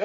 Hey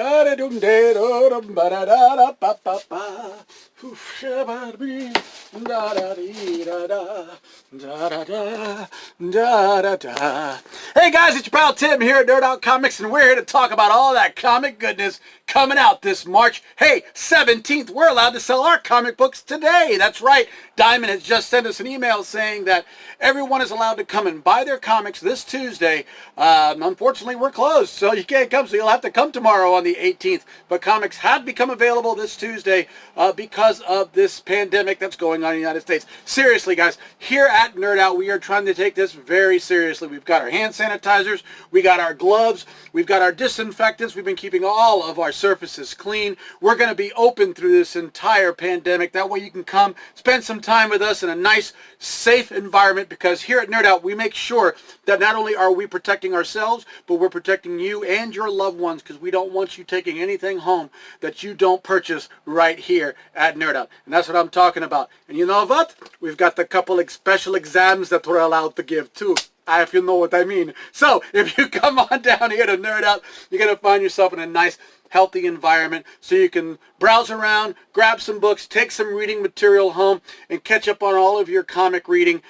guys, it's your pal Tim here at Nerd Out Comics, and we're here to talk about all that comic goodness coming out this March. Hey, 17th, we're allowed to sell our comic books today. That's right. Diamond has just sent us an email saying that everyone is allowed to come and buy their comics this Tuesday. Unfortunately, we're closed, so you can't come, so you'll have to come tomorrow on the 18th. But comics have become available this Tuesday because of this pandemic that's going on in the United States. Seriously, guys, here at Nerd Out, we are trying to take this very seriously. We've got our hand sanitizers, we got our gloves, we've got our disinfectants. We've been keeping all of our surfaces clean. We're going to be open through this entire pandemic. That way you can come, spend some time with us in a nice, safe environment, because here at Nerd Out, we make sure that not only are we protecting ourselves, but we're protecting you and your loved ones, because we don't want you taking anything home that you don't purchase right here at Nerd Out. And that's what I'm talking about. And you know what? We've got a couple of special exams that we're allowed to give too, if you know what I mean. So if you come on down here to Nerd Out, you're going to find yourself in a nice, healthy environment so you can browse around, grab some books, take some reading material home, and catch up on all of your comic reading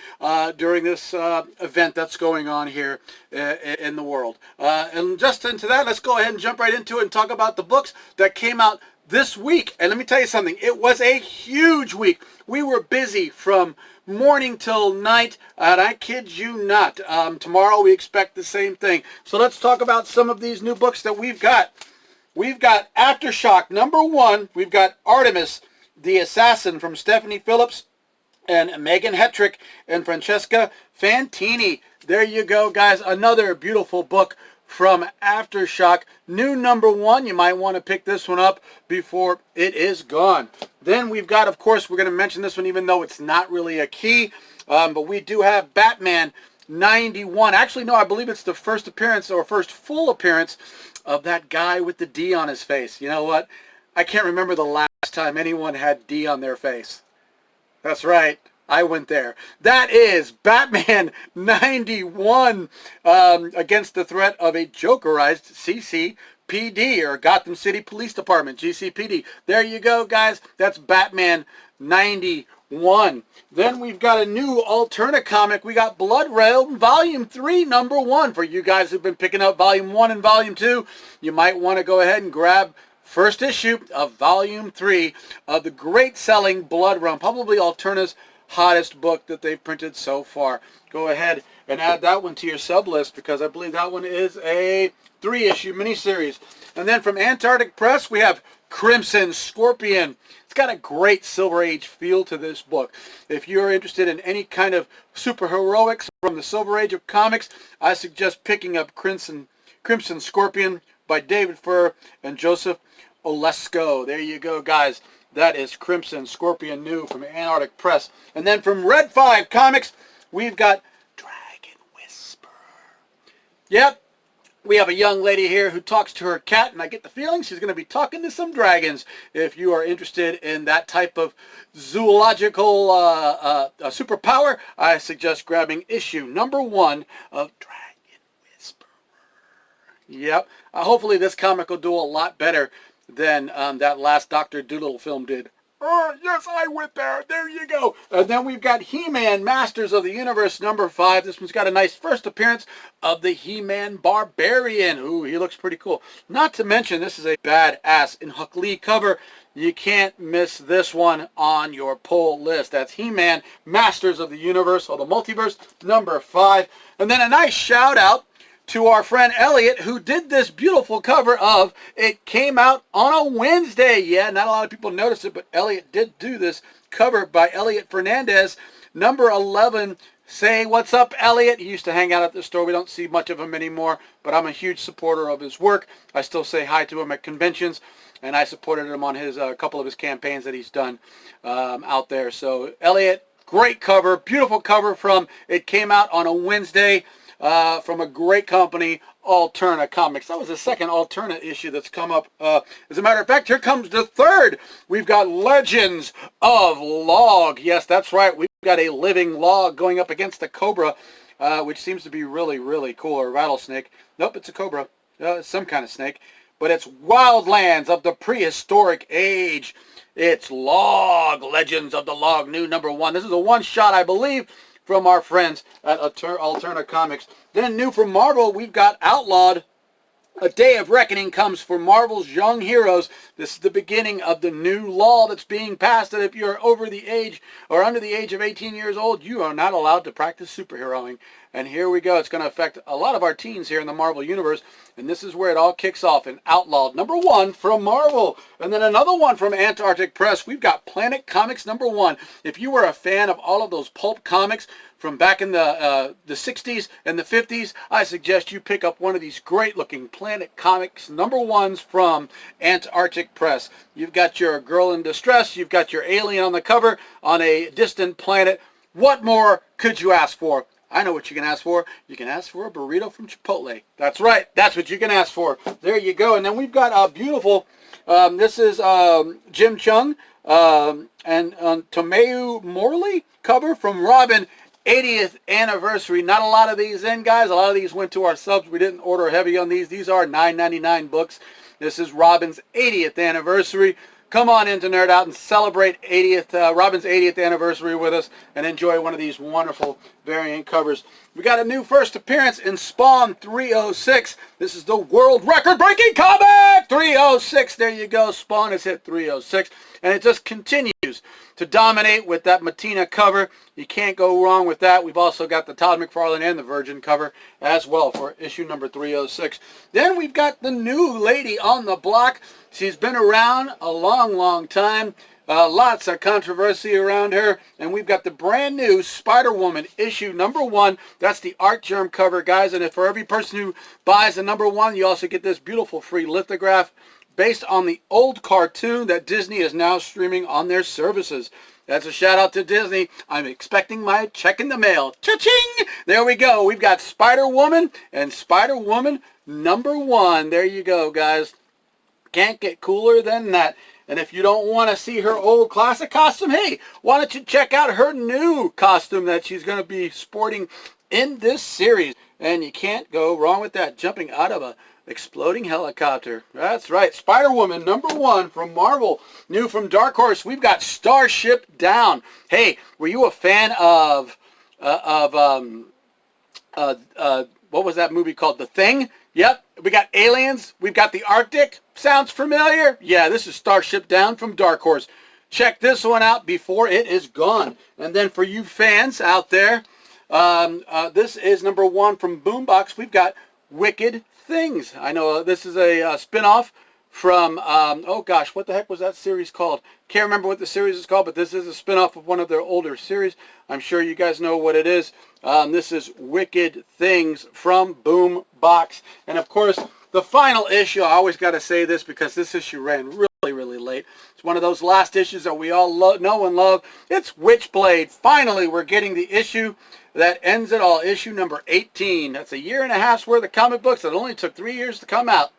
during this event that's going on here in the world. And just into that, let's go ahead and jump right into it and talk about the books that came out this week. And let me tell you something, it was a huge week. We were busy from morning till night, and I kid you not. Tomorrow we expect the same thing. So let's talk about some of these new books that we've got. We've got Aftershock #1. We've got Artemis, the Assassin from Stephanie Phillips and Megan Hetrick and Francesca Fantini. There you go, guys. Another beautiful book from Aftershock. New #1. You might want to pick this one up before it is gone. Then we've got, of course, we're going to mention this one even though it's not really a key, but we do have Batman '91. Actually, no, I believe it's the first appearance or first full appearance of that guy with the D on his face. You know what? I can't remember the last time anyone had D on their face. That's right. I went there. That is Batman '91 against the threat of a Jokerized CCPD, or Gotham City Police Department, GCPD. There you go, guys. That's Batman '91. Then we've got a new alternate comic. We got Blood Realm Volume 3, #1. For you guys who've been picking up Volume 1 and Volume 2, you might want to go ahead and grab first issue of Volume 3 of the great-selling Blood Realm, probably Alterna's hottest book that they've printed so far. Go ahead and add that one to your sub list, because I believe that one is a 3-issue miniseries. And then from Antarctic Press, we have Crimson Scorpion. It's got a great Silver Age feel to this book. If you're interested in any kind of superheroics from the Silver Age of comics, I suggest picking up Crimson Scorpion by David Furr and Joseph Olesko. There you go, guys. That is Crimson Scorpion new from Antarctic Press. And then from Red 5 Comics, we've got Dragon Whisperer. Yep. We have a young lady here who talks to her cat, and I get the feeling she's going to be talking to some dragons. If you are interested in that type of zoological superpower, I suggest grabbing issue #1 of Dragon Whisperer. Yep. Hopefully this comic will do a lot better than that last Dr. Dolittle film did. Oh, yes, I went there. There you go. And then we've got He-Man Masters of the Universe #5. This one's got a nice first appearance of the He-Man Barbarian. Ooh, he looks pretty cool. Not to mention, this is a badass in Huck Lee cover. You can't miss this one on your pull list. That's He-Man Masters of the Universe, or the Multiverse, #5. And then a nice shout out to our friend Elliot, who did this beautiful cover of It Came Out on a Wednesday. Yeah, not a lot of people noticed it, but Elliot did do this cover by Elliot Fernandes, #11. Say what's up, Elliot. He used to hang out at the store. We don't see much of him anymore, but I'm a huge supporter of his work. I still say hi to him at conventions, and I supported him on his couple of his campaigns that he's done out there. So Elliot, great cover, beautiful cover from It Came Out on a Wednesday. From a great company, Alterna Comics. That was the second Alterna issue that's come up. As a matter of fact, here comes the third. We've got Legends of Log. Yes, that's right. We've got a living log going up against a cobra, which seems to be really, really cool. Or rattlesnake. Nope, it's a cobra. It's some kind of snake. but it's Wildlands of the Prehistoric Age. It's Log, Legends of the Log, new #1. This is a one-shot, I believe, from our friends at Alterna Comics. Then new from Marvel, we've got Outlawed. A Day of Reckoning comes for Marvel's young heroes. This is the beginning of the new law that's being passed that if you're over the age or under the age of 18 years old, you are not allowed to practice superheroing. And here we go. It's going to affect a lot of our teens here in the Marvel Universe. And this is where it all kicks off in Outlawed #1 from Marvel. And then another one from Antarctic Press. We've got Planet Comics #1. If you were a fan of all of those pulp comics from back in the 60s and the 50s, I suggest you pick up one of these great-looking Planet Comics #1s from Antarctic Press. You've got your girl in distress. You've got your alien on the cover on a distant planet. What more could you ask for? I know what you can ask for. You can ask for a burrito from Chipotle. That's right. That's what you can ask for. There you go. And then we've got a beautiful, this is Jim Chung and Tomeu Morley cover from Robin, 80th anniversary. Not a lot of these in, guys. A lot of these went to our subs. We didn't order heavy on these. These are $9.99 books. This is Robin's 80th anniversary. Come on in to Nerd Out and celebrate Robin's 80th anniversary with us and enjoy one of these wonderful variant covers. We got a new first appearance in Spawn 306. This is the world record-breaking comic! 306, there you go. Spawn has hit 306. And it just continues to dominate with that Matina cover. You can't go wrong with that. We've also got the Todd McFarlane and the Virgin cover as well for issue number 306. Then we've got the new lady on the block. She's been around a long, long time. Lots of controversy around her. And we've got the brand new Spider-Woman issue #1. That's the Art Germ cover, guys. And for every person who buys the #1, you also get this beautiful free lithograph based on the old cartoon that Disney is now streaming on their services. That's a shout out to Disney. I'm expecting my check in the mail. Cha-ching! There we go. We've got Spider-Woman and Spider-Woman #1. There you go, guys. Can't get cooler than that. And if you don't want to see her old classic costume, hey, why don't you check out her new costume that she's going to be sporting in this series. And you can't go wrong with that, jumping out of a exploding helicopter. That's right. Spider-Woman #1 from Marvel. New from Dark Horse, we've got Starship Down. Hey, were you a fan of what was that movie called? The Thing? Yep. We got aliens. We've got the Arctic. Sounds familiar? Yeah, this is Starship Down from Dark Horse. Check this one out before it is gone. And then for you fans out there, this is #1 from Boombox. We've got Wicked Things. I know this is a spin-off from, oh gosh, what the heck was that series called? Can't remember what the series is called, but this is a spin-off of one of their older series. I'm sure you guys know what it is. This is Wicked Things from Boombox. And of course, the final issue, I always got to say this because this issue ran really late. It's one of those last issues that we all know and love. It's Witchblade. Finally, we're getting the issue that ends it all. Issue number 18. That's a year and a half's worth of comic books that only took 3 years to come out.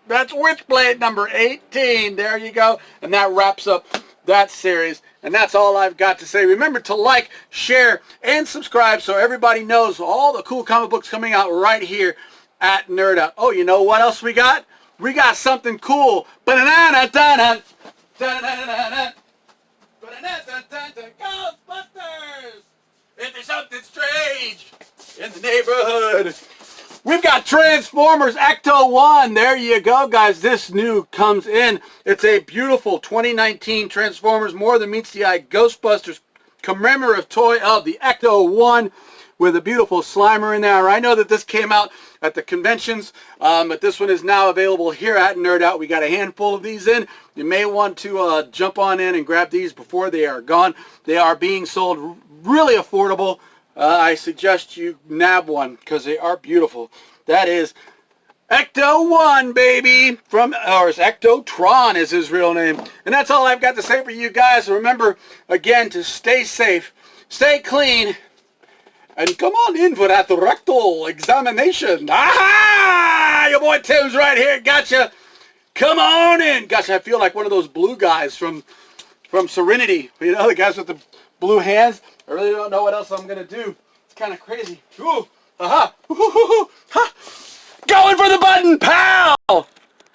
That's Witchblade number 18. There you go. And that wraps up that series. And that's all I've got to say. Remember to like, share, and subscribe so everybody knows all the cool comic books coming out right here at Nerd Out. Oh, you know what else we got? We got something cool. Ghostbusters! If there's something strange in the neighborhood. We've got Transformers Ecto-1. There you go, guys. This new comes in. It's a beautiful 2019 Transformers More Than Meets the Eye Ghostbusters commemorative toy of the Ecto-1 with a beautiful Slimer in there. I know that this came out at the conventions, but this one is now available here at Nerd Out. We got a handful of these in. You may want to jump on in and grab these before they are gone. They are being sold really affordable. I suggest you nab one because they are beautiful. That is Ecto-1, baby, or it's Ectotron is his real name. And that's all I've got to say for you guys. Remember, again, to stay safe, stay clean, and come on in for that rectal examination. Aha! Your boy Tim's right here. Gotcha. Come on in. Gosh, I feel like one of those blue guys from Serenity. You know, the guys with the blue hands. I really don't know what else I'm going to do. It's kind of crazy. Ooh. Aha. Ooh, ha. Going for the button. Pow!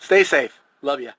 Stay safe. Love ya.